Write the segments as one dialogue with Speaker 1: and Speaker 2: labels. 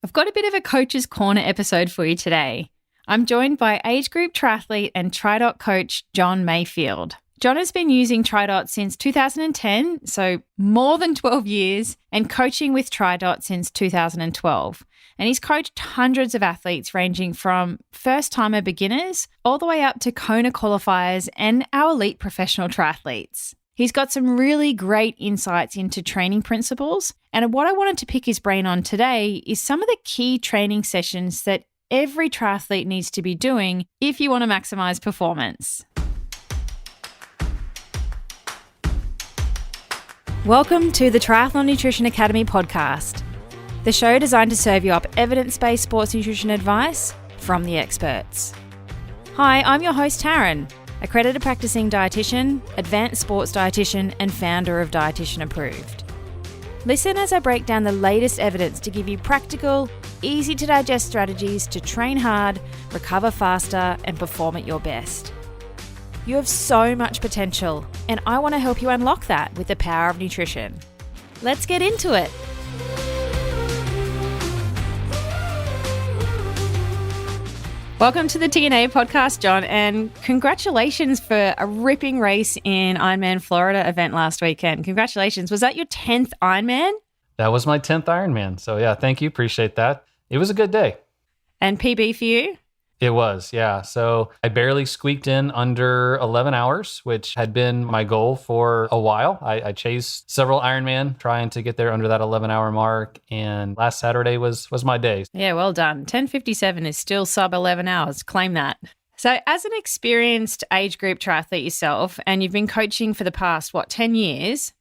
Speaker 1: I've got a bit of a Coach's Corner episode for you today. I'm joined by age group triathlete and TriDot coach John Mayfield. John has been using TriDot since 2010, so more than 12 years, and coaching with TriDot since 2012. And he's coached hundreds of athletes ranging from first-timer beginners all the way up to Kona qualifiers and our elite professional triathletes. He's got some really great insights into training principles, and what I wanted to pick his brain on today is some of the key training sessions that every triathlete needs to be doing if you want to maximize performance. Welcome to the Triathlon Nutrition Academy podcast, the show designed to serve you up evidence-based sports nutrition advice from the experts. Hi, I'm your host, Taryn, accredited practicing dietitian, advanced sports dietitian, and founder of Dietitian Approved. Listen as I break down the latest evidence to give you practical, easy-to-digest strategies to train hard, recover faster, and perform at your best. You have so much potential, and I want to help you unlock that with the power of nutrition. Let's get into it. Welcome to the TNA podcast, John, and congratulations for a ripping race in Ironman Florida event last weekend. Congratulations. Was that your 10th Ironman?
Speaker 2: That was my 10th Ironman. So yeah, thank you. Appreciate that. It was a good day.
Speaker 1: And PB for you?
Speaker 2: It was, yeah. So I barely squeaked in under 11 hours, which had been my goal for a while. I chased several Ironman trying to get there under that 11-hour mark. And last Saturday was my day.
Speaker 1: Yeah, well done. 10:57 is still sub 11 hours. Claim that. So as an experienced age group triathlete yourself, and you've been coaching for the past, 10 years,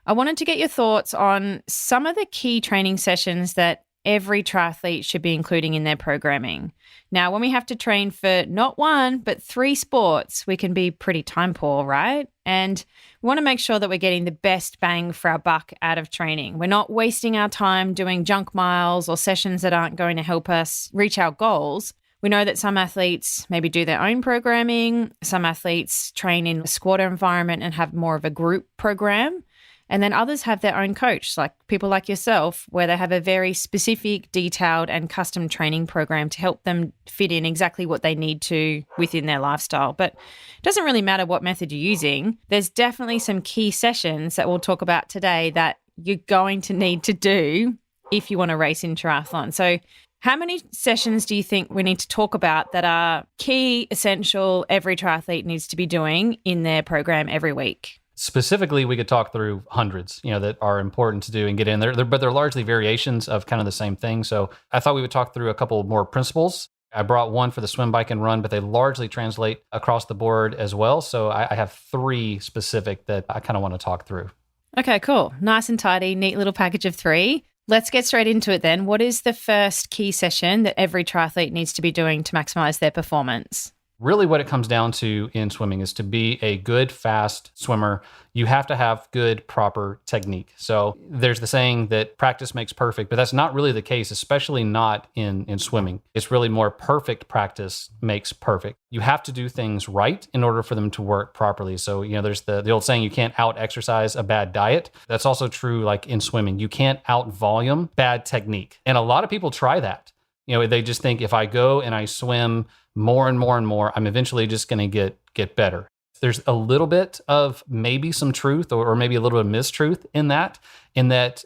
Speaker 1: I wanted to get your thoughts on some of the key training sessions that every triathlete should be including in their programming. Now, when we have to train for not one, but 3 sports, we can be pretty time poor, right? And we want to make sure that we're getting the best bang for our buck out of training. We're not wasting our time doing junk miles or sessions that aren't going to help us reach our goals. We know that some athletes maybe do their own programming. Some athletes train in a squatter environment and have more of a group program. And then others have their own coach, like people like yourself, where they have a very specific, detailed and custom training program to help them fit in exactly what they need to within their lifestyle. But it doesn't really matter what method you're using. There's definitely some key sessions that we'll talk about today that you're going to need to do if you want to race in triathlon. So how many sessions do you think we need to talk about that are key, essential, every triathlete needs to be doing in their program every week?
Speaker 2: Specifically, we could talk through hundreds, that are important to do and get in there, but they're largely variations of kind of the same thing. So I thought we would talk through a couple more principles. I brought one for the swim, bike, and run, but they largely translate across the board as well. So I have 3 specific that I kind of want to talk through.
Speaker 1: Okay, cool. Nice and tidy, neat little package of 3. Let's get straight into it then. What is the first key session that every triathlete needs to be doing to maximize their performance?
Speaker 2: Really what it comes down to in swimming is to be a good, fast swimmer, you have to have good, proper technique. So there's the saying that practice makes perfect, but that's not really the case, especially not in swimming. It's really more perfect practice makes perfect. You have to do things right in order for them to work properly. So, there's the old saying, you can't out-exercise a bad diet. That's also true like in swimming. You can't out-volume bad technique. And a lot of people try that. They just think if I go and I swim more and more and more, I'm eventually just going to get better. There's a little bit of maybe some truth or maybe a little bit of mistruth in that,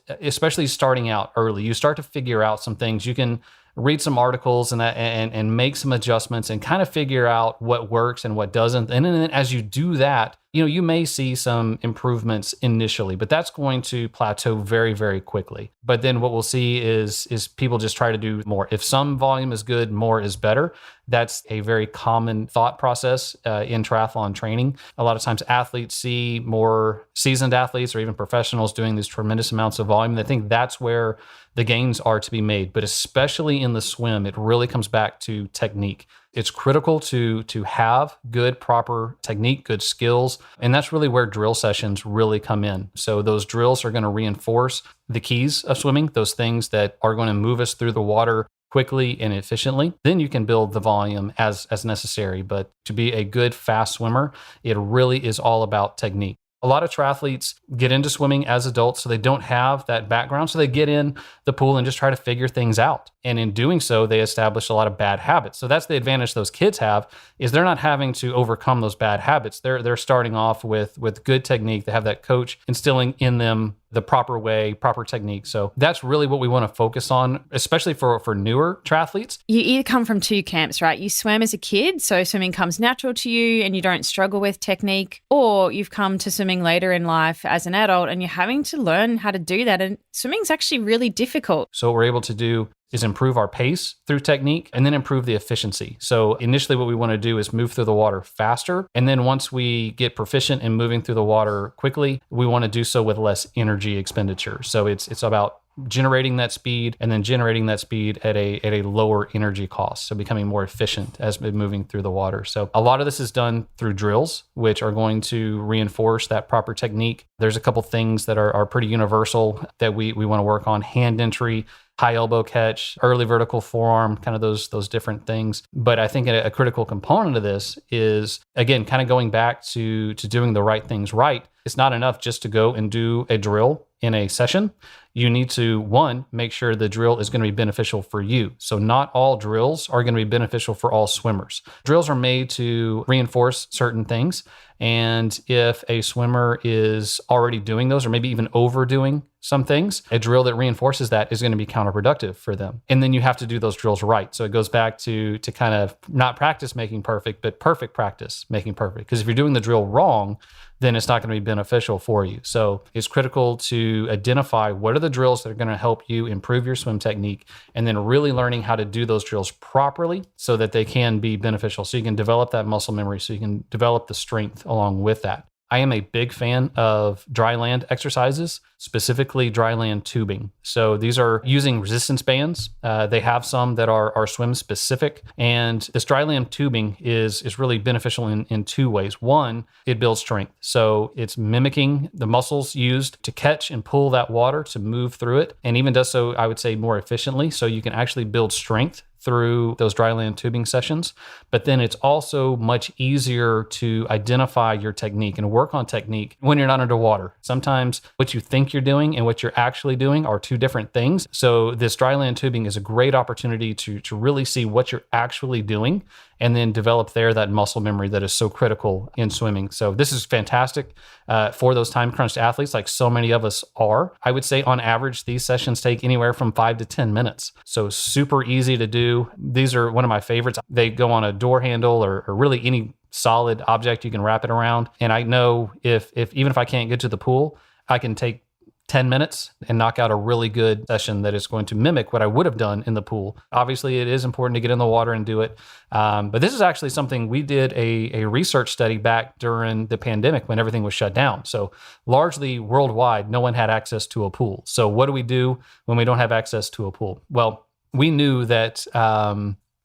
Speaker 2: especially starting out early, you start to figure out some things. You can read some articles and make some adjustments and kind of figure out what works and what doesn't. And then as you do that, you may see some improvements initially, but that's going to plateau very, very quickly. But then what we'll see is people just try to do more. If some volume is good, more is better. That's a very common thought process in triathlon training. A lot of times athletes see more seasoned athletes or even professionals doing these tremendous amounts of volume. They think that's where the gains are to be made. But especially in the swim, it really comes back to technique. It's critical to have good, proper technique, good skills. And that's really where drill sessions really come in. So those drills are going to reinforce the keys of swimming, those things that are going to move us through the water quickly and efficiently. Then you can build the volume as necessary. But to be a good, fast swimmer, it really is all about technique. A lot of triathletes get into swimming as adults, so they don't have that background. So they get in the pool and just try to figure things out. And in doing so, they establish a lot of bad habits. So that's the advantage those kids have, is they're not having to overcome those bad habits. They're starting off with good technique. They have that coach instilling in them the proper way, proper technique. So that's really what we want to focus on, especially for newer triathletes.
Speaker 1: You either come from two camps, right? You swam as a kid, so swimming comes natural to you and you don't struggle with technique, or you've come to swimming later in life as an adult and you're having to learn how to do that. And swimming's actually really difficult.
Speaker 2: So what we're able to do is improve our pace through technique and then improve the efficiency. So initially what we want to do is move through the water faster. And then once we get proficient in moving through the water quickly, we want to do so with less energy expenditure. So it's about generating that speed and then generating that speed at a lower energy cost. So becoming more efficient as moving through the water. So a lot of this is done through drills, which are going to reinforce that proper technique. There's a couple things that are pretty universal that we want to work on: hand entry, high elbow catch, early vertical forearm, kind of those different things. But I think a critical component of this is, again, kind of going back to doing the right things right. It's not enough just to go and do a drill in a session. You need to, one, make sure the drill is going to be beneficial for you. So not all drills are going to be beneficial for all swimmers. Drills are made to reinforce certain things. And if a swimmer is already doing those, or maybe even overdoing some things, a drill that reinforces that is going to be counterproductive for them. And then you have to do those drills right. So it goes back to kind of not practice making perfect, but perfect practice making perfect. Because if you're doing the drill wrong, then it's not going to be beneficial for you. So it's critical to identify what are the drills that are going to help you improve your swim technique, and then really learning how to do those drills properly so that they can be beneficial. So you can develop that muscle memory, so you can develop the strength along with that. I am a big fan of dry land exercises, specifically dry land tubing. So these are using resistance bands. They have some that are swim specific. And this dry land tubing is really beneficial in two ways. One, it builds strength. So it's mimicking the muscles used to catch and pull that water to move through it, and even does so, I would say, more efficiently. So you can actually build strength through those dry land tubing sessions. But then it's also much easier to identify your technique and work on technique when you're not underwater. Sometimes what you think you're doing and what you're actually doing are two different things. So this dry land tubing is a great opportunity to really see what you're actually doing, and then develop there that muscle memory that is so critical in swimming. So this is fantastic for those time crunched athletes, like so many of us are. I would say on average, these sessions take anywhere from 5 to 10 minutes. So super easy to do. These are one of my favorites. They go on a door handle or really any solid object you can wrap it around. And I know if even if I can't get to the pool, I can take 10 minutes and knock out a really good session that is going to mimic what I would have done in the pool. Obviously, it is important to get in the water and do it. But this is actually something we did a research study back during the pandemic when everything was shut down. So largely worldwide, no one had access to a pool. So what do we do when we don't have access to a pool? Well, we knew that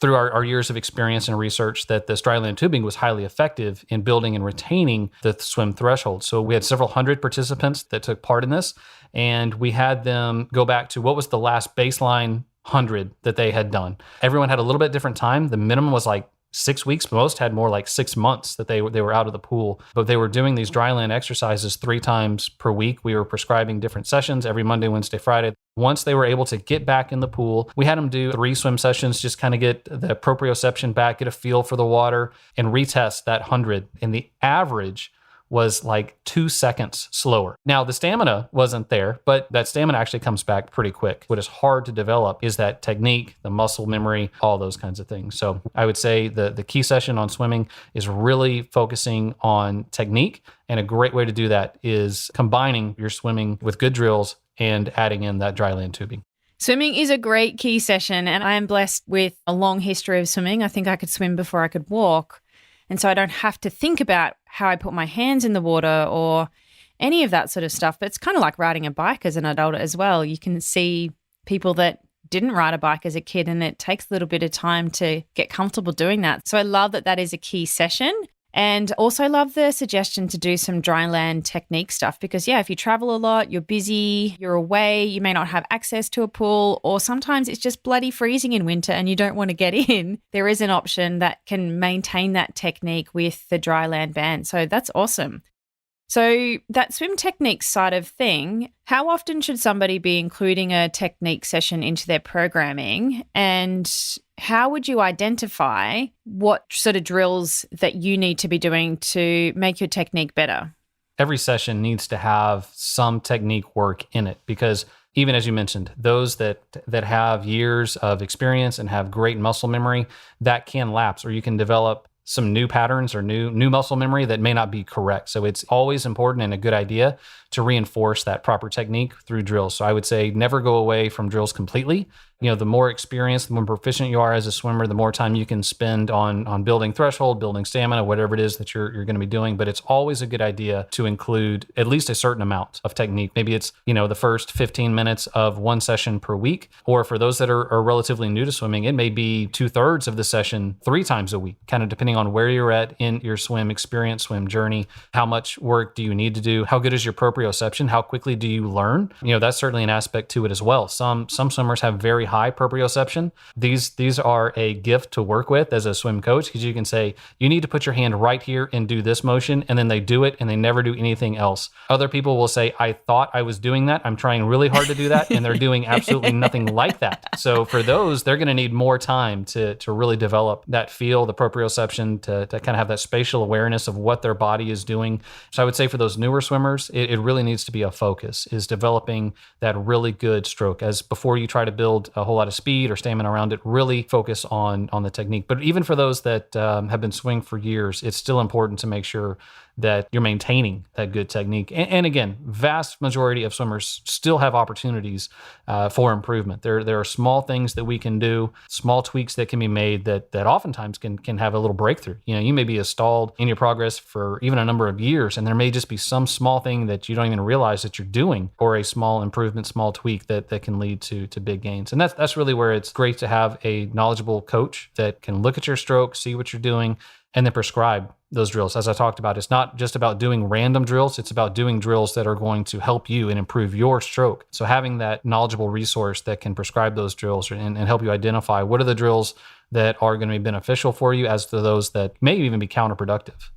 Speaker 2: through our years of experience and research that this dry land tubing was highly effective in building and retaining the swim threshold. So we had several hundred participants that took part in this, and we had them go back to what was the last baseline 100 that they had done. Everyone had a little bit different time. The minimum was like 6 weeks. Most had more like 6 months that they were out of the pool, but they were doing these dry land exercises 3 times per week. We were prescribing different sessions every Monday, Wednesday, Friday. Once they were able to get back in the pool, we had them do 3 swim sessions, just kind of get the proprioception back, get a feel for the water, and retest that 100. And the average was like 2 seconds slower. Now, the stamina wasn't there, but that stamina actually comes back pretty quick. What is hard to develop is that technique, the muscle memory, all those kinds of things. So I would say the key session on swimming is really focusing on technique. And a great way to do that is combining your swimming with good drills and adding in that dry land tubing.
Speaker 1: Swimming is a great key session, and I am blessed with a long history of swimming. I think I could swim before I could walk. And so I don't have to think about how I put my hands in the water or any of that sort of stuff. But it's kind of like riding a bike as an adult as well. You can see people that didn't ride a bike as a kid, and it takes a little bit of time to get comfortable doing that. So I love that that is a key session. And also love the suggestion to do some dry land technique stuff because, yeah, if you travel a lot, you're busy, you're away, you may not have access to a pool, or sometimes it's just bloody freezing in winter and you don't want to get in. There is an option that can maintain that technique with the dry land band. So that's awesome. So that swim technique side of thing, how often should somebody be including a technique session into their programming? And how would you identify what sort of drills that you need to be doing to make your technique better?
Speaker 2: Every session needs to have some technique work in it, because even as you mentioned, those that have years of experience and have great muscle memory, that can lapse, or you can develop some new patterns or new muscle memory that may not be correct. So it's always important and a good idea to reinforce that proper technique through drills. So I would say never go away from drills completely. The more experienced, the more proficient you are as a swimmer, the more time you can spend on building threshold, building stamina, whatever it is that you're going to be doing. But it's always a good idea to include at least a certain amount of technique. Maybe it's, the first 15 minutes of one session per week. Or for those that are relatively new to swimming, it may be 2/3 of the session 3 times a week, kind of depending on where you're at in your swim experience, swim journey. How much work do you need to do? How good is your proprioception? How quickly do you learn? That's certainly an aspect to it as well. Some swimmers have very high proprioception. These are a gift to work with as a swim coach, because you can say, you need to put your hand right here and do this motion, and then they do it and they never do anything else. Other people will say, I thought I was doing that. I'm trying really hard to do that, and they're doing absolutely nothing like that. So for those, they're going to need more time to really develop that feel, the proprioception, to kind of have that spatial awareness of what their body is doing. So I would say for those newer swimmers, it really needs to be a focus, is developing that really good stroke. As before you try to build a whole lot of speed or stamina around it, really focus on the technique. But even for those that have been swimming for years, it's still important to make sure that you're maintaining that good technique. And again, vast majority of swimmers still have opportunities for improvement. There are small things that we can do, small tweaks that can be made that oftentimes can have a little breakthrough. You may be stalled in your progress for even a number of years, and there may just be some small thing that you don't even realize that you're doing, or a small improvement, small tweak that can lead to big gains. And that's really where it's great to have a knowledgeable coach that can look at your stroke, see what you're doing, and then prescribe those drills. As I talked about, it's not just about doing random drills, it's about doing drills that are going to help you and improve your stroke. So having that knowledgeable resource that can prescribe those drills and help you identify what are the drills that are going to be beneficial for you, as to those that may even be counterproductive.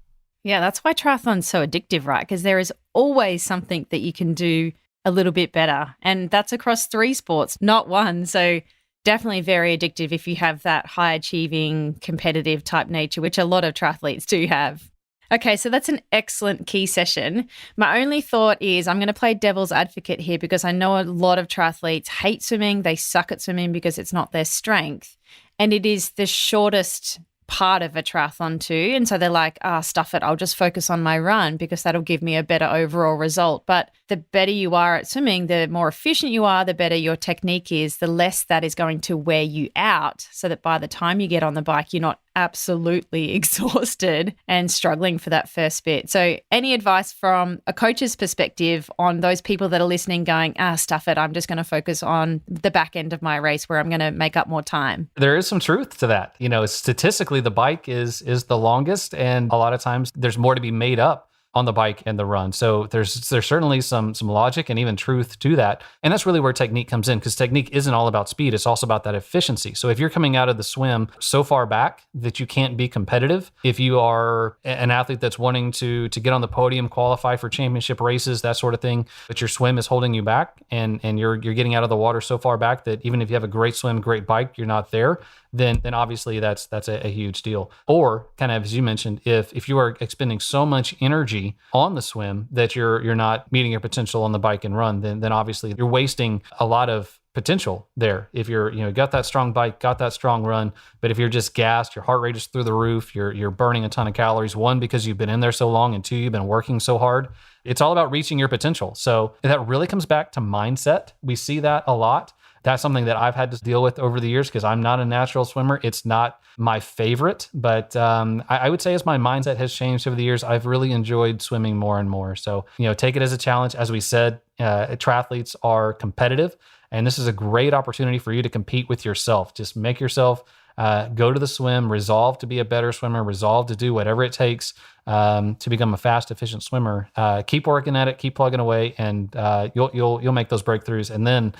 Speaker 1: Yeah, that's why triathlon's so addictive, right? Because there is always something that you can do a little bit better. And that's across 3 sports, not one. So definitely very addictive if you have that high achieving, competitive type nature, which a lot of triathletes do have. Okay, so that's an excellent key session. My only thought is I'm going to play devil's advocate here, because I know a lot of triathletes hate swimming. They suck at swimming because it's not their strength. And it is the shortest part of a triathlon too. And so they're like, stuff it, I'll just focus on my run because that'll give me a better overall result. But the better you are at swimming, the more efficient you are, the better your technique is, the less that is going to wear you out, so that by the time you get on the bike, you're not absolutely exhausted and struggling for that first bit. So any advice from a coach's perspective on those people that are listening going, stuff it, I'm just going to focus on the back end of my race where I'm going to make up more time?
Speaker 2: There is some truth to that. Statistically, the bike is the longest, and a lot of times there's more to be made up on the bike and the run. So there's certainly some logic and even truth to that. And that's really where technique comes in, because technique isn't all about speed. It's also about that efficiency. So if you're coming out of the swim so far back that you can't be competitive, if you are an athlete that's wanting to get on the podium, qualify for championship races, that sort of thing, but your swim is holding you back, and you're getting out of the water so far back that even if you have a great swim, great bike, you're not there, then obviously that's a huge deal. Or kind of as you mentioned, if you are expending so much energy on the swim that you're not meeting your potential on the bike and run, then obviously you're wasting a lot of potential there. If you're got that strong bike, got that strong run, but if you're just gassed, your heart rate is through the roof, you're burning a ton of calories, one, because you've been in there so long, and two, you've been working so hard. It's all about reaching your potential. So that really comes back to mindset. We see that a lot. That's something that I've had to deal with over the years, because I'm not a natural swimmer. It's not my favorite, but I would say as my mindset has changed over the years, I've really enjoyed swimming more and more. So, take it as a challenge. As we said, triathletes are competitive, and this is a great opportunity for you to compete with yourself. Just make yourself go to the swim, resolve to be a better swimmer, resolve to do whatever it takes to become a fast, efficient swimmer. Keep working at it, keep plugging away, and you'll make those breakthroughs, and then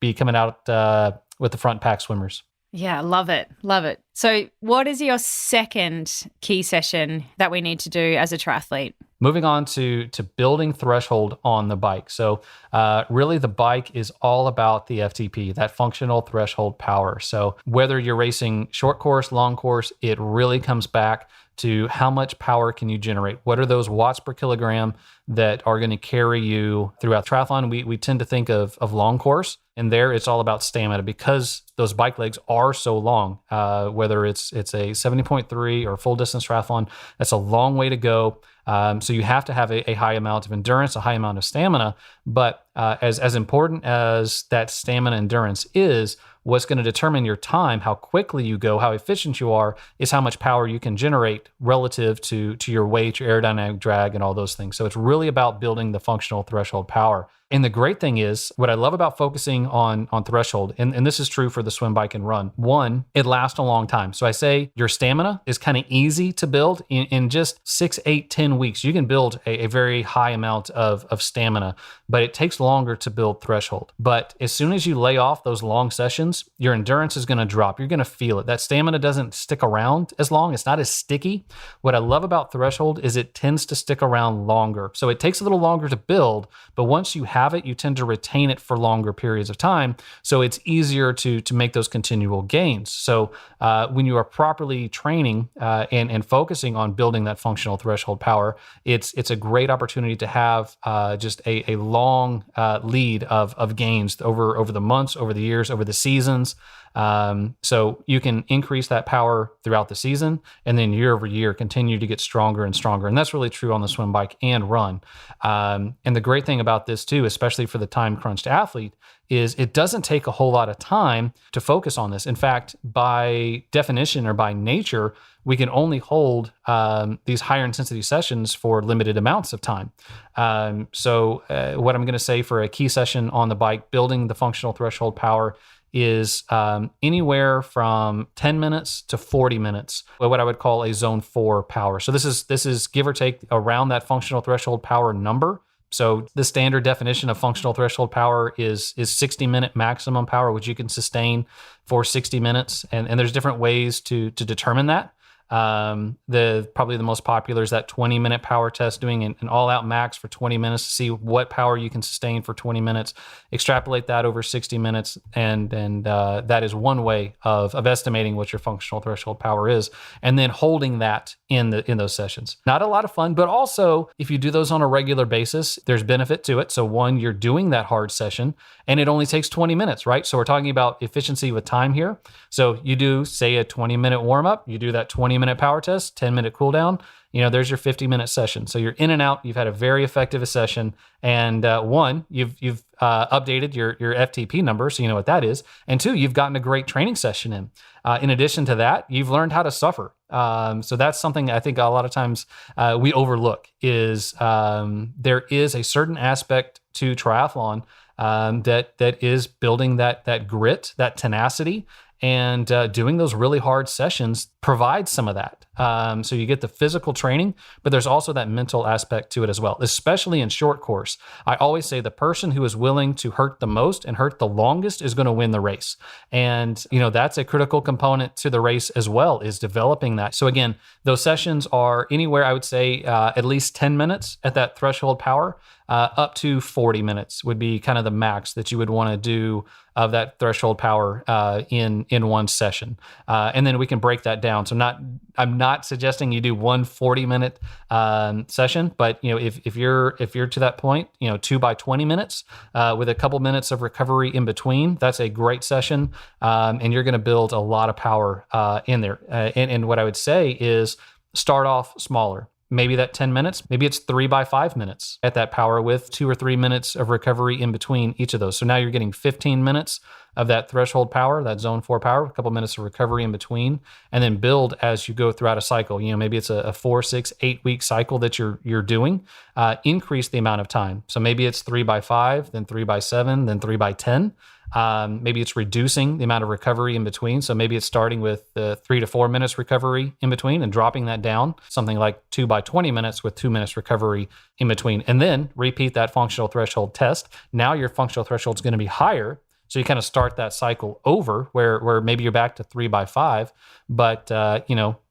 Speaker 2: be coming out with the front pack swimmers.
Speaker 1: Yeah, love it. Love it. So what is your second key session that we need to do as a triathlete?
Speaker 2: Moving on to building threshold on the bike. So really the bike is all about the FTP, that functional threshold power. So whether you're racing short course, long course, it really comes back to how much power can you generate? What are those watts per kilogram that are going to carry you throughout triathlon? We tend to think of long course, and there it's all about stamina because those bike legs are so long. Whether it's a 70.3 or full distance triathlon, that's a long way to go. So you have to have a high amount of endurance, a high amount of stamina. But as important as that stamina endurance is, what's going to determine your time, how quickly you go, how efficient you are, is how much power you can generate relative to your weight, your aerodynamic drag, and all those things. So it's really about building the functional threshold power. And the great thing is, what I love about focusing on threshold, and this is true for the swim, bike, and run, one, it lasts a long time. So I say your stamina is kind of easy to build in just 6, 8, 10 weeks. You can build a very high amount of stamina, but it takes longer to build threshold. But as soon as you lay off those long sessions, your endurance is going to drop. You're going to feel it. That stamina doesn't stick around as long. It's not as sticky. What I love about threshold is it tends to stick around longer. So it takes a little longer to build, but once you have it, you tend to retain it for longer periods of time. So it's easier to make those continual gains. So when you are properly training and focusing on building that functional threshold power, it's a great opportunity to have just a long lead of gains over the months, over the years, over the seasons. So you can increase that power throughout the season and then year over year continue to get stronger and stronger. And that's really true on the swim, bike, and run. And the great thing about this too, especially for the time crunched athlete, is it doesn't take a whole lot of time to focus on this. In fact, by definition or by nature, we can only hold these higher intensity sessions for limited amounts of time. So what I'm going to say for a key session on the bike, building the functional threshold power, is anywhere from 10 minutes to 40 minutes, what I would call a zone 4 power. So this is give or take around that functional threshold power number. So the standard definition of functional threshold power is 60-minute maximum power, which you can sustain for 60 minutes. And there's different ways to determine that. Probably the most popular is that 20-minute power test, doing an all-out max for 20 minutes to see what power you can sustain for 20 minutes. Extrapolate that over 60 minutes, and that is one way of estimating what your functional threshold power is, and then holding that in those sessions. Not a lot of fun, but also if you do those on a regular basis, there's benefit to it. So one, you're doing that hard session, and it only takes 20 minutes, right? So we're talking about efficiency with time here. So you do, say, a 20-minute warm-up, you do that 20-minute power test, 10-minute cool down, there's your 50-minute session. So you're in and out, you've had a very effective session, and one, you've updated your FTP number, so you know what that is, and two, you've gotten a great training session in. In addition to that, you've learned how to suffer. So that's something I think a lot of times we overlook, is there is a certain aspect to triathlon that is building that grit, that tenacity, and doing those really hard sessions provides some of that. So you get the physical training, but there's also that mental aspect to it as well, especially in short course. I always say the person who is willing to hurt the most and hurt the longest is going to win the race. And, that's a critical component to the race as well, is developing that. So again, those sessions are anywhere, I would say, at least 10 minutes at that threshold power, up to 40 minutes would be kind of the max that you would want to do of that threshold power in one session. And then we can break that down. So I'm not suggesting you do one 40-minute session, but if you're to that point, 2 by 20 minutes with a couple minutes of recovery in between, that's a great session, and you're going to build a lot of power in there. And what I would say is start off smaller. Maybe that 10 minutes, maybe it's 3 by 5 minutes at that power with 2 or 3 minutes of recovery in between each of those. So now you're getting 15 minutes of that threshold power, that zone 4 power, a couple minutes of recovery in between, and then build as you go throughout a cycle. Maybe it's a 4, 6, 8 week cycle that you're doing. Increase the amount of time. So maybe it's 3 by 5, then 3 by 7, then 3 by 10. Maybe it's reducing the amount of recovery in between. So maybe it's starting with 3 to 4 minutes recovery in between and dropping that down, something like 2 by 20 minutes with 2 minutes recovery in between. And then repeat that functional threshold test. Now your functional threshold is going to be higher. So you kind of start that cycle over where maybe you're back to 3 by 5, but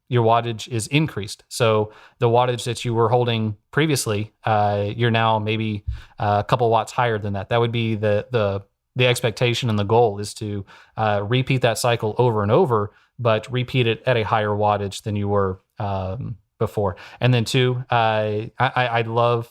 Speaker 2: your wattage is increased. So the wattage that you were holding previously, you're now maybe a couple watts higher than that. That would be the expectation, and the goal is to repeat that cycle over and over, but repeat it at a higher wattage than you were before. And then two, I love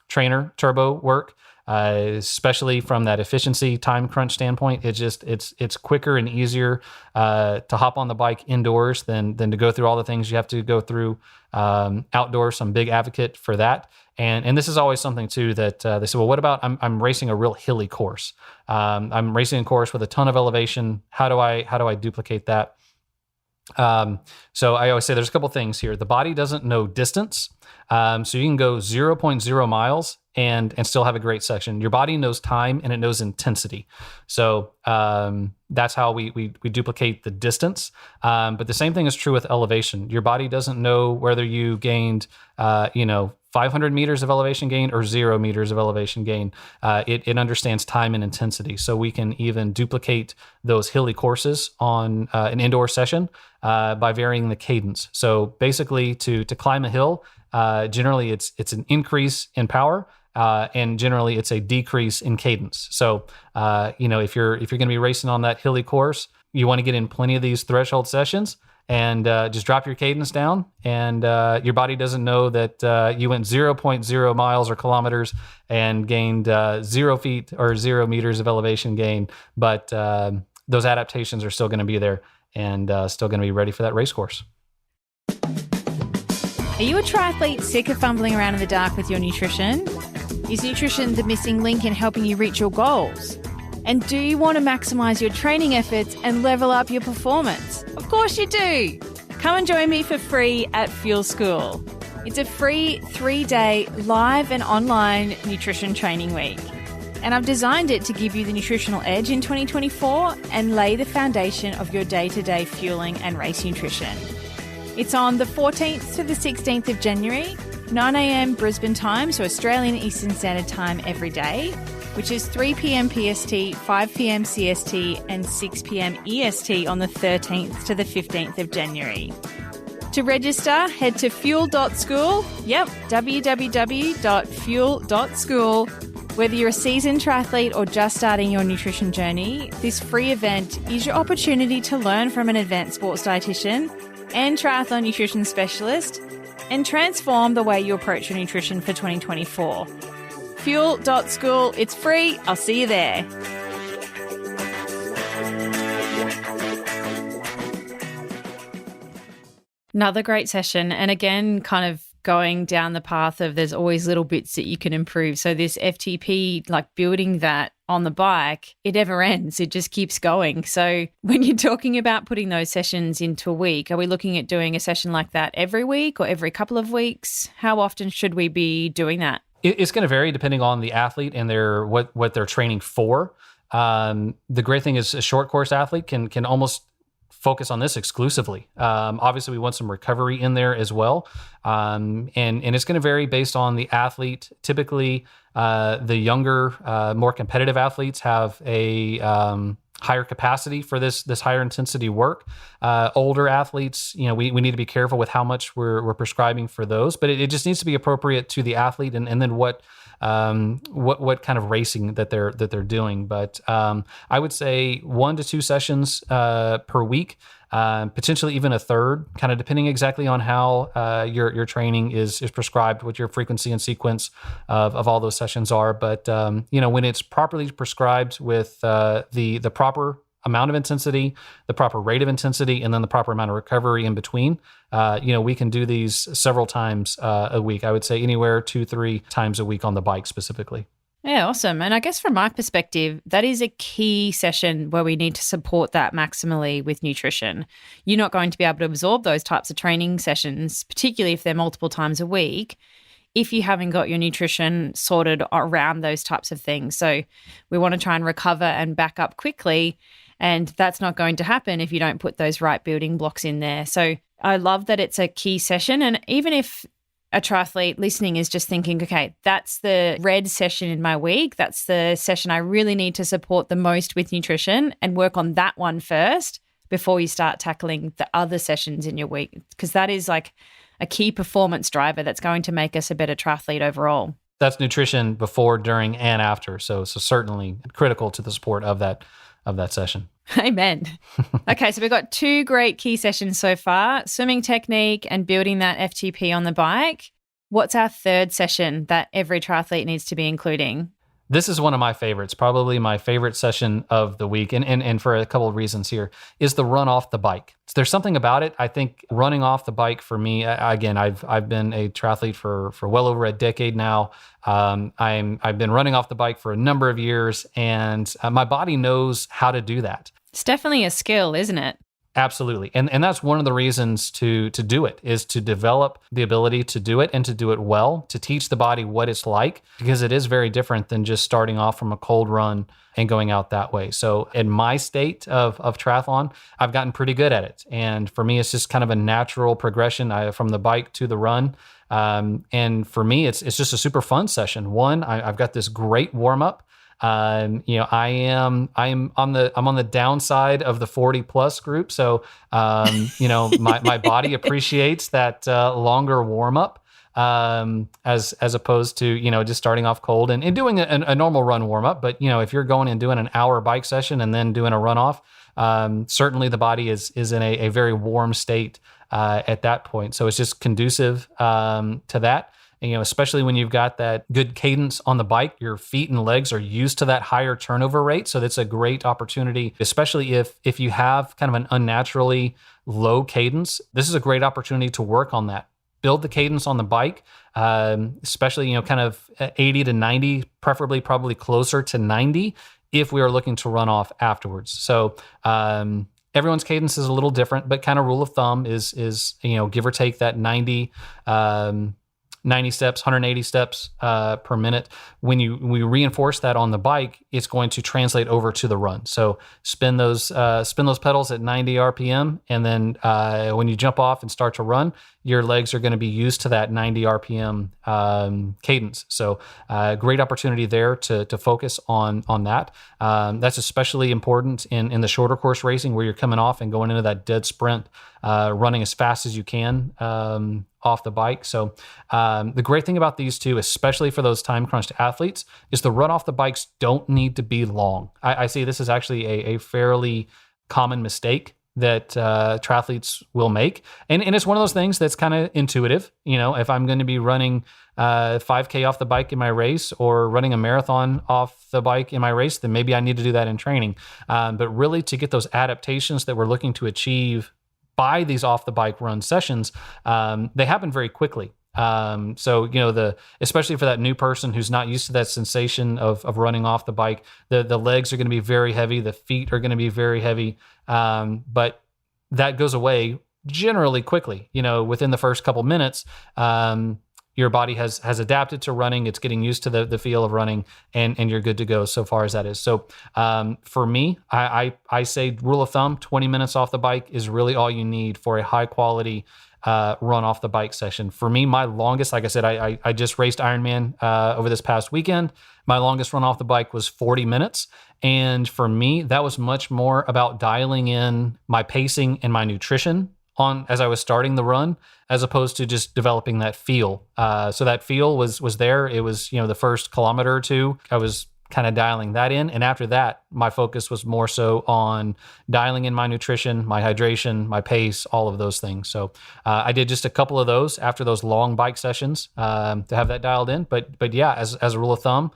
Speaker 2: trainer turbo work, especially from that efficiency time crunch standpoint. It's quicker and easier to hop on the bike indoors than to go through all the things you have to go through outdoors. So I'm a big advocate for that. And this is always something too that they say, well, what about I'm racing a real hilly course? I'm racing a course with a ton of elevation. How do I duplicate that? So I always say there's a couple things here. The body doesn't know distance. So you can go 0.0 miles and still have a great section. Your body knows time and it knows intensity. So that's how we duplicate the distance. But the same thing is true with elevation. Your body doesn't know whether you gained, 500 meters of elevation gain or 0 meters of elevation gain. It understands time and intensity. So we can even duplicate those hilly courses on an indoor session by varying the cadence. So basically to climb a hill, generally it's an increase in power, and generally it's a decrease in cadence. So, if you're going to be racing on that hilly course, you want to get in plenty of these threshold sessions and just drop your cadence down, and your body doesn't know that you went 0.0 miles or kilometers and gained 0 feet or 0 meters of elevation gain, but those adaptations are still going to be there and still going to be ready for that race course.
Speaker 1: Are you a triathlete sick of fumbling around in the dark with your nutrition? Is nutrition the missing link in helping you reach your goals? And do you want to maximize your training efforts and level up your performance? Of course you do. Come and join me for free at Fuel School. It's a free 3-day live and online nutrition training week. And I've designed it to give you the nutritional edge in 2024 and lay the foundation of your day-to-day fueling and race nutrition. It's on the 14th to the 16th of January, 9 a.m. Brisbane time, so Australian Eastern Standard Time every day, which is 3 p.m. PST, 5 p.m. CST, and 6 p.m. EST on the 13th to the 15th of January. To register, head to fuel.school. Yep, www.fuel.school. Whether you're a seasoned triathlete or just starting your nutrition journey, this free event is your opportunity to learn from an advanced sports dietitian and triathlon nutrition specialist and transform the way you approach your nutrition for 2024. Fuel.school, it's free. I'll see you there. Another great session. And again, kind of going down the path of there's always little bits that you can improve. So this FTP, like building that on the bike, it never ends. It just keeps going. So when you're talking about putting those sessions into a week, are we looking at doing a session like that every week or every couple of weeks? How often should we be doing that?
Speaker 2: It's going to vary depending on the athlete and what they're training for. The great thing is a short course athlete can almost focus on this exclusively. Obviously, we want some recovery in there as well. And it's going to vary based on the athlete. Typically, the younger, more competitive athletes have a higher capacity for this higher intensity work. Older athletes, we need to be careful with how much we're prescribing for those, but it just needs to be appropriate to the athlete and then what kind of racing that they're doing. But I would say 1 to 2 sessions per week, potentially even a third, kind of depending exactly on how your training is prescribed, what your frequency and sequence of all those sessions are. But when it's properly prescribed with the proper amount of intensity, the proper rate of intensity, and then the proper amount of recovery in between, we can do these several times a week. I would say anywhere 2-3 times a week on the bike specifically.
Speaker 1: Yeah, awesome. And I guess from my perspective, that is a key session where we need to support that maximally with nutrition. You're not going to be able to absorb those types of training sessions, particularly if they're multiple times a week, if you haven't got your nutrition sorted around those types of things. So we want to try and recover and back up quickly. And that's not going to happen if you don't put those right building blocks in there. So I love that it's a key session. And even if a triathlete listening is just thinking, okay, that's the red session in my week, that's the session I really need to support the most with nutrition and work on that one first, before you start tackling the other sessions in your week? Because that is like a key performance driver that's going to make us a better triathlete overall.
Speaker 2: That's nutrition before, during, and after. So certainly critical to the support of that session.
Speaker 1: Amen. Okay, so we've got 2 great key sessions so far, swimming technique and building that FTP on the bike. What's our 3rd session that every triathlete needs to be including?
Speaker 2: This is one of my favorites, probably my favorite session of the week, and for a couple of reasons here, is the run off the bike. So there's something about it. I think running off the bike for me, again, I've been a triathlete for well over a decade now. I've been running off the bike for a number of years, and my body knows how to do that.
Speaker 1: It's definitely a skill, isn't it?
Speaker 2: Absolutely. And that's one of the reasons to do it, is to develop the ability to do it and to do it well, to teach the body what it's like, because it is very different than just starting off from a cold run and going out that way. So in my state of triathlon, I've gotten pretty good at it. And for me, it's just kind of a natural progression from the bike to the run. And for me, it's just a super fun session. One, I've got this great warm up. I'm on the downside of the 40 plus group. So, my body appreciates that, longer warm up, as opposed to, just starting off cold and doing a normal run warm up. But, if you're going and doing an hour bike session and then doing a run off, certainly the body is in a very warm state, at that point. So it's just conducive, to that. And, especially when you've got that good cadence on the bike, your feet and legs are used to that higher turnover rate. So that's a great opportunity, especially if you have kind of an unnaturally low cadence. This is a great opportunity to work on that. Build the cadence on the bike, especially, kind of 80 to 90, preferably probably closer to 90 if we are looking to run off afterwards. So, everyone's cadence is a little different, but kind of rule of thumb is give or take that 90 steps, 180 steps per minute. When we reinforce that on the bike, it's going to translate over to the run. So spin those pedals at 90 RPM, and then when you jump off and start to run, your legs are going to be used to that 90 RPM cadence. So great opportunity there to focus on that. That's especially important in the shorter course racing, where you're coming off and going into that dead sprint, running as fast as you can off the bike. So the great thing about these two, especially for those time crunched athletes, is the run off the bikes don't need to be long. I see this is actually a fairly common mistake that triathletes will make. And it's one of those things that's kind of intuitive. If I'm going to be running 5K off the bike in my race, or running a marathon off the bike in my race, then maybe I need to do that in training. But really, to get those adaptations that we're looking to achieve by these off the bike run sessions, they happen very quickly. So, especially for that new person who's not used to that sensation of running off the bike, the legs are going to be very heavy. The feet are going to be very heavy. But that goes away generally quickly, within the first couple minutes. Your body has adapted to running. It's getting used to the feel of running, and you're good to go so far as that is. So for me, I say rule of thumb, 20 minutes off the bike is really all you need for a high quality run off the bike session. For me, my longest, like I said, I just raced Ironman over this past weekend. My longest run off the bike was 40 minutes. And for me, that was much more about dialing in my pacing and my nutrition as I was starting the run, as opposed to just developing that feel. So that feel was there. It was, the first kilometer or two, I was kind of dialing that in. And after that, my focus was more so on dialing in my nutrition, my hydration, my pace, all of those things. So I did just a couple of those after those long bike sessions to have that dialed in. But yeah, as a rule of thumb,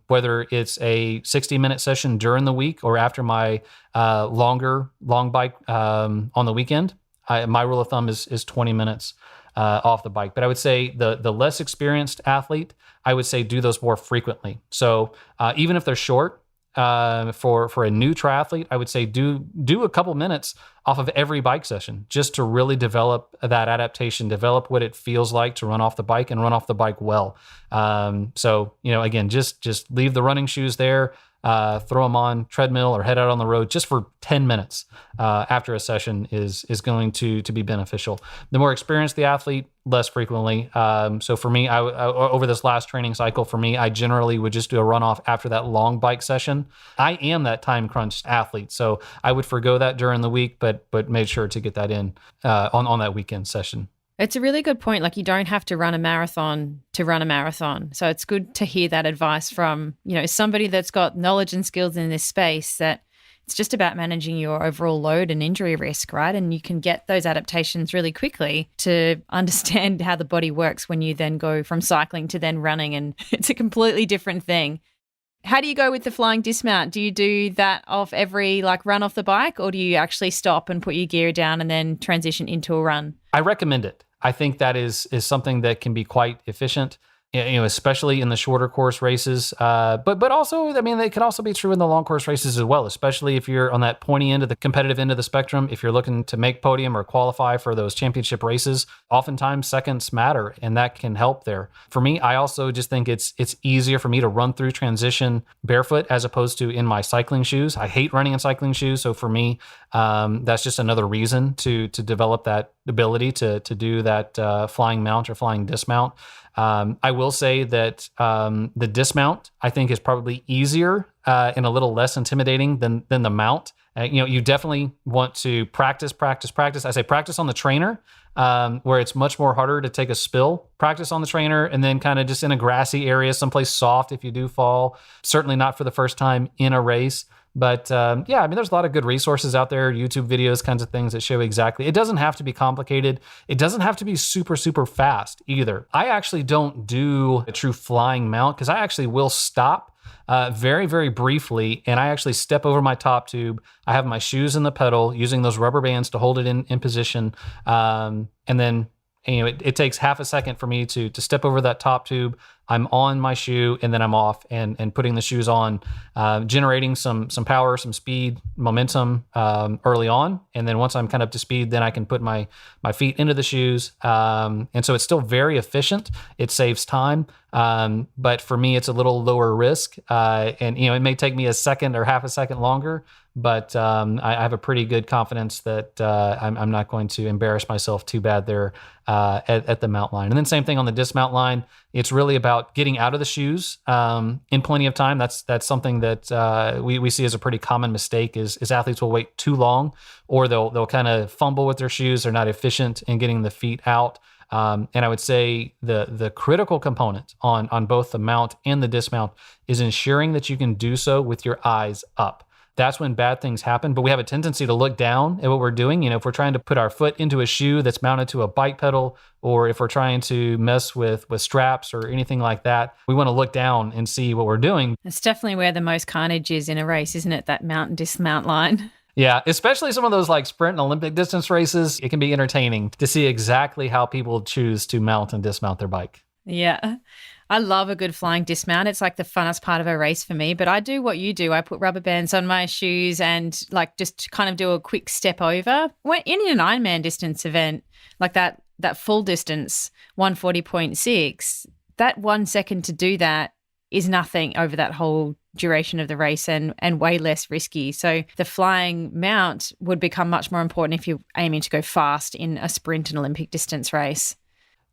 Speaker 2: whether it's a 60-minute session during the week or after my long bike on the weekend, my rule of thumb is 20 minutes off the bike. But I would say the less experienced athlete, I would say do those more frequently. So even if they're short, for a new triathlete, I would say do a couple minutes off of every bike session, just to really develop that adaptation, develop what it feels like to run off the bike, and run off the bike well. So again, just leave the running shoes there. throw them on treadmill or head out on the road just for 10 minutes after a session is going to be beneficial. The more experienced the athlete, less frequently. So for me, I over this last training cycle, for me, I generally would just do a runoff after that long bike session. I am that time crunched athlete, so I would forgo that during the week, but made sure to get that in on that weekend session.
Speaker 1: It's a really good point. Like, you don't have to run a marathon to run a marathon. So it's good to hear that advice from, somebody that's got knowledge and skills in this space, that it's just about managing your overall load and injury risk, right? And you can get those adaptations really quickly to understand how the body works when you then go from cycling to then running, and it's a completely different thing. How do you go with the flying dismount? Do you do that off every run off the bike, or do you actually stop and put your gear down and then transition into a run?
Speaker 2: I recommend it. I think that is something that can be quite efficient, especially in the shorter course races. But also, I mean, it can also be true in the long course races as well, especially if you're on that pointy end of the competitive end of the spectrum. If you're looking to make podium or qualify for those championship races, oftentimes seconds matter, and that can help there. For me, I also just think it's easier for me to run through transition barefoot as opposed to in my cycling shoes. I hate running in cycling shoes. So for me, that's just another reason to develop that ability to do that flying mount or flying dismount. I will say that the dismount, I think, is probably easier and a little less intimidating than the mount. You definitely want to practice. I say practice on the trainer, where it's much more harder to take a spill. Practice on the trainer, and then kind of just in a grassy area, someplace soft if you do fall. Certainly not for the first time in a race. But there's a lot of good resources out there, YouTube videos, kinds of things that show exactly. It doesn't have to be complicated. It doesn't have to be super, super fast either. I actually don't do a true flying mount because I actually will stop very, very briefly, and I actually step over my top tube. I have my shoes in the pedal, using those rubber bands to hold it in position, and then it takes half a second for me to step over that top tube. I'm on my shoe, and then I'm off and putting the shoes on, generating some power, some speed, momentum early on. And then once I'm kind of up to speed, then I can put my feet into the shoes. And so it's still very efficient. It saves time. But for me, it's a little lower risk. And it may take me a second or half a second longer, but I have a pretty good confidence that I'm not going to embarrass myself too bad there at the mount line. And then same thing on the dismount line. It's really about getting out of the shoes in plenty of time. That's something that we see as a pretty common mistake is athletes will wait too long, or they'll kind of fumble with their shoes. They're not efficient in getting the feet out. And I would say the critical component on both the mount and the dismount is ensuring that you can do so with your eyes up. That's when bad things happen. But we have a tendency to look down at what we're doing. If we're trying to put our foot into a shoe that's mounted to a bike pedal, or if we're trying to mess with straps or anything like that, we want to look down and see what we're doing.
Speaker 1: It's definitely where the most carnage is in a race, isn't it? That mount and dismount line.
Speaker 2: Yeah, especially some of those sprint and Olympic distance races. It can be entertaining to see exactly how people choose to mount and dismount their bike.
Speaker 1: Yeah. I love a good flying dismount. It's like the funnest part of a race for me, but I do what you do. I put rubber bands on my shoes and just kind of do a quick step over. When in an Ironman distance event, like that full distance, 140.6, that 1 second to do that is nothing over that whole duration of the race and way less risky. So the flying mount would become much more important if you're aiming to go fast in a sprint and Olympic distance race.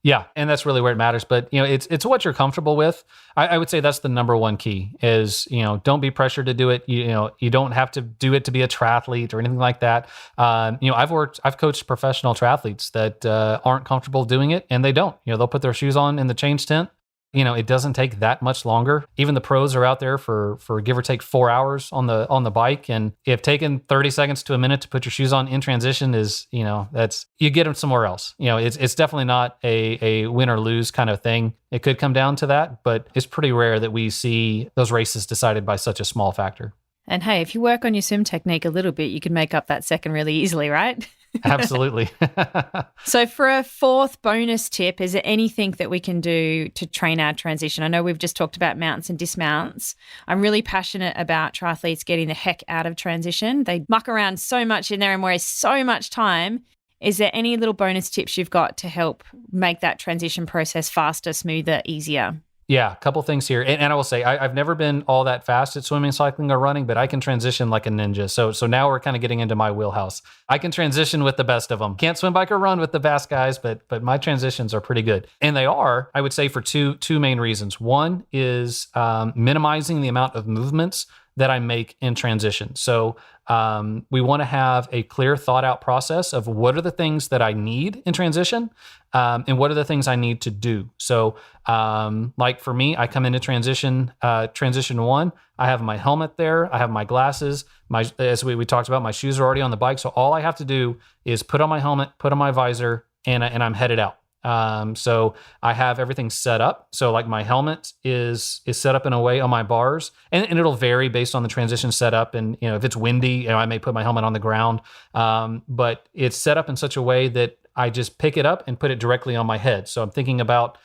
Speaker 2: Yeah, and that's really where it matters. But it's what you're comfortable with. I would say that's the number one key is don't be pressured to do it. You don't have to do it to be a triathlete or anything like that. I've coached professional triathletes that aren't comfortable doing it, and they don't. They'll put their shoes on in the change tent. It doesn't take that much longer. Even the pros are out there for give or take 4 hours on the bike. And if taking 30 seconds to a minute to put your shoes on in transition is, that's, you get them somewhere else. It's definitely not a win or lose kind of thing. It could come down to that, but it's pretty rare that we see those races decided by such a small factor.
Speaker 1: And hey, if you work on your swim technique a little bit, you can make up that second really easily, right?
Speaker 2: Absolutely.
Speaker 1: So for a fourth bonus tip, is there anything that we can do to train our transition? I know we've just talked about mounts and dismounts. I'm really passionate about triathletes getting the heck out of transition. They muck around so much in there and waste so much time. Is there any little bonus tips you've got to help make that transition process faster, smoother, easier?
Speaker 2: Yeah, a couple things here. And I will say, I've never been all that fast at swimming, cycling, or running, but I can transition like a ninja. So now we're kind of getting into my wheelhouse. I can transition with the best of them. Can't swim, bike, or run with the fast guys, but my transitions are pretty good. And they are, I would say, for two main reasons. One is minimizing the amount of movements that I make in transition. So we want to have a clear thought out process of what are the things that I need in transition and what are the things I need to do. So like for me, I come into transition one, I have my helmet there, I have my glasses, as we talked about, my shoes are already on the bike. So all I have to do is put on my helmet, put on my visor, and I'm headed out. So I have everything set up. So like my helmet is set up in a way on my bars, and it'll vary based on the transition setup. And, if it's windy, I may put my helmet on the ground. But it's set up in such a way that I just pick it up and put it directly on my head. So I'm thinking about,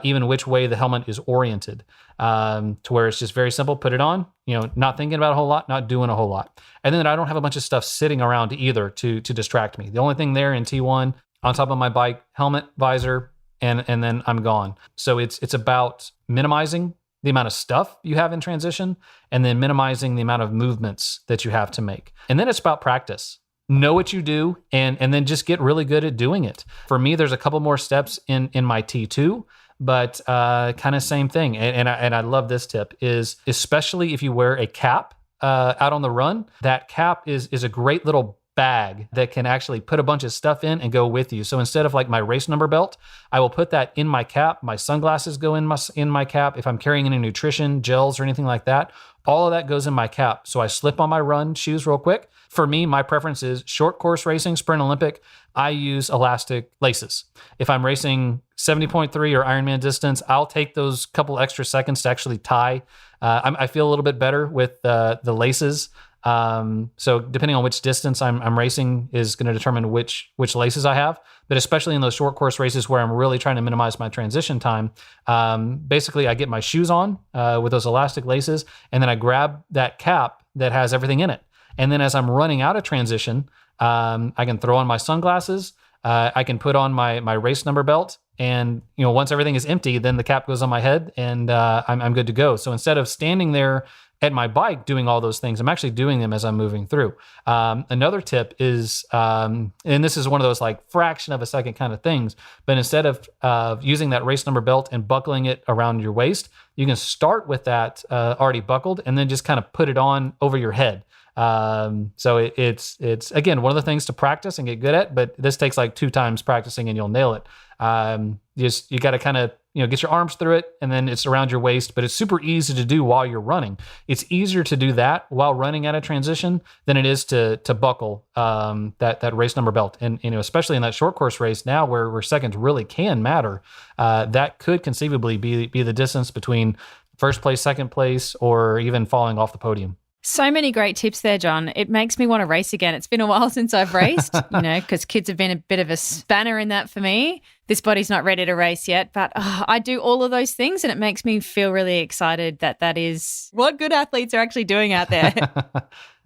Speaker 2: even which way the helmet is oriented, to where it's just very simple, put it on, not thinking about a whole lot, not doing a whole lot. And then I don't have a bunch of stuff sitting around either to distract me. The only thing there in T1, on top of my bike, helmet, visor, and then I'm gone. So it's about minimizing the amount of stuff you have in transition and then minimizing the amount of movements that you have to make. And then it's about practice. Know what you do and then just get really good at doing it. For me, there's a couple more steps in my T2, but kind of same thing. And I love this tip is, especially if you wear a cap out on the run, that cap is a great little bag that can actually put a bunch of stuff in and go with you. So instead of like my race number belt, I will put that in my cap. My sunglasses go in my cap. If I'm carrying any nutrition, gels, or anything like that, all of that goes in my cap. So I slip on my run shoes real quick. For me, my preference is short course racing, sprint Olympic. I use elastic laces. If I'm racing 70.3 or Ironman distance, I'll take those couple extra seconds to actually tie. I feel a little bit better with the laces. So depending on which distance I'm racing is going to determine which laces I have. But especially in those short course races where I'm really trying to minimize my transition time, basically I get my shoes on with those elastic laces, and then I grab that cap that has everything in it. And then as I'm running out of transition, I can throw on my sunglasses. I can put on my race number belt, and once everything is empty, then the cap goes on my head, and I'm good to go. So instead of standing there at my bike doing all those things, I'm actually doing them as I'm moving through. Another tip is, and this is one of those like fraction of a second kind of things, but instead of using that race number belt and buckling it around your waist, you can start with that already buckled and then just kind of put it on over your head. So it's again, one of the things to practice and get good at, but this takes like 2 times practicing and you'll nail it. You got to kind of, get your arms through it, and then it's around your waist, but it's super easy to do while you're running. It's easier to do that while running at a transition than it is to buckle, that race number belt. And, especially in that short course race now where seconds really can matter, that could conceivably be the distance between first place, second place, or even falling off the podium.
Speaker 1: So many great tips there, John. It makes me want to race again. It's been a while since I've raced, because kids have been a bit of a spanner in that for me. This body's not ready to race yet, but I do all of those things, and it makes me feel really excited that is what good athletes are actually doing out there.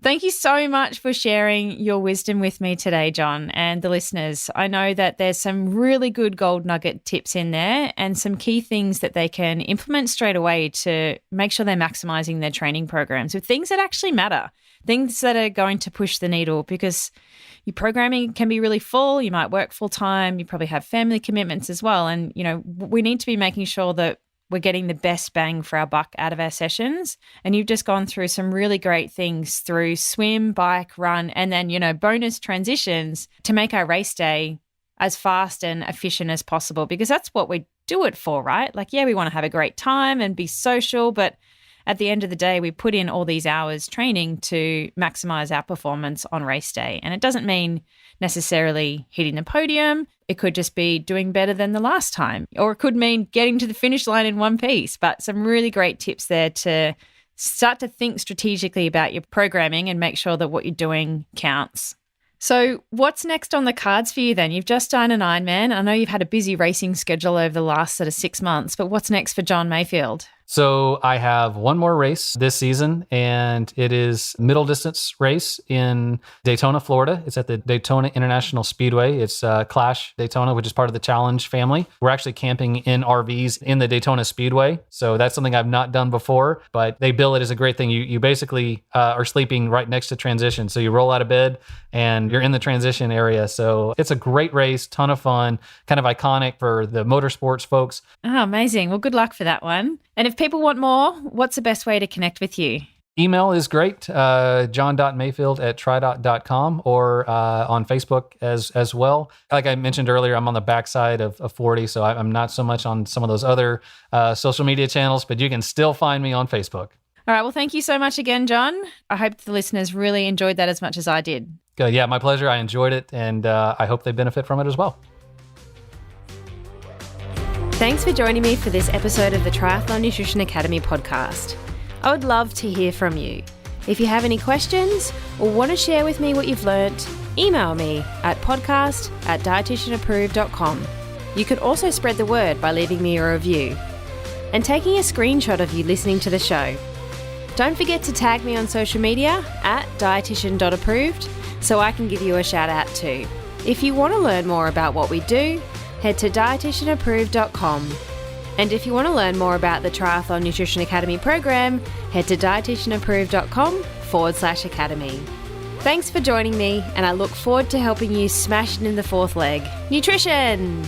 Speaker 1: Thank you so much for sharing your wisdom with me today, John, and the listeners. I know that there's some really good gold nugget tips in there and some key things that they can implement straight away to make sure they're maximizing their training programs with things that actually matter, things that are going to push the needle, because your programming can be really full. You might work full time. You probably have family commitments as well. And, we need to be making sure that we're getting the best bang for our buck out of our sessions. And you've just gone through some really great things through swim, bike, run, and then, bonus transitions to make our race day as fast and efficient as possible, because that's what we do it for, right? Like, yeah, we want to have a great time and be social, but at the end of the day, we put in all these hours training to maximize our performance on race day. And it doesn't mean necessarily hitting the podium. It could just be doing better than the last time, or it could mean getting to the finish line in one piece. But some really great tips there to start to think strategically about your programming and make sure that what you're doing counts. So what's next on the cards for you then? You've just done an Ironman. I know you've had a busy racing schedule over the last sort of 6 months, but what's next for John Mayfield?
Speaker 2: So I have one more race this season, and it is middle distance race in Daytona, Florida. It's at the Daytona International Speedway. It's Clash Daytona, which is part of the Challenge family. We're actually camping in RVs in the Daytona Speedway. So that's something I've not done before, but they bill it as a great thing. You basically are sleeping right next to transition. So you roll out of bed and you're in the transition area. So it's a great race, ton of fun, kind of iconic for the motorsports folks.
Speaker 1: Oh, amazing. Well, good luck for that one. And if people want more, what's the best way to connect with you?
Speaker 2: Email is great, john.mayfield@tridot.com, or on Facebook as well. Like I mentioned earlier, I'm on the backside of 40, so I'm not so much on some of those other social media channels, but you can still find me on Facebook.
Speaker 1: All right. Well, thank you so much again, John. I hope the listeners really enjoyed that as much as I did.
Speaker 2: Good. Yeah, my pleasure. I enjoyed it, and I hope they benefit from it as well.
Speaker 1: Thanks for joining me for this episode of the Triathlon Nutrition Academy podcast. I would love to hear from you. If you have any questions or want to share with me what you've learnt, email me at podcast@dietitianapproved.com. You can also spread the word by leaving me a review and taking a screenshot of you listening to the show. Don't forget to tag me on social media at dietitian.approved so I can give you a shout out too. If you want to learn more about what we do, head to dietitianapproved.com. And if you want to learn more about the Triathlon Nutrition Academy program, head to dietitianapproved.com/academy. Thanks for joining me, and I look forward to helping you smash it in the fourth leg. Nutrition!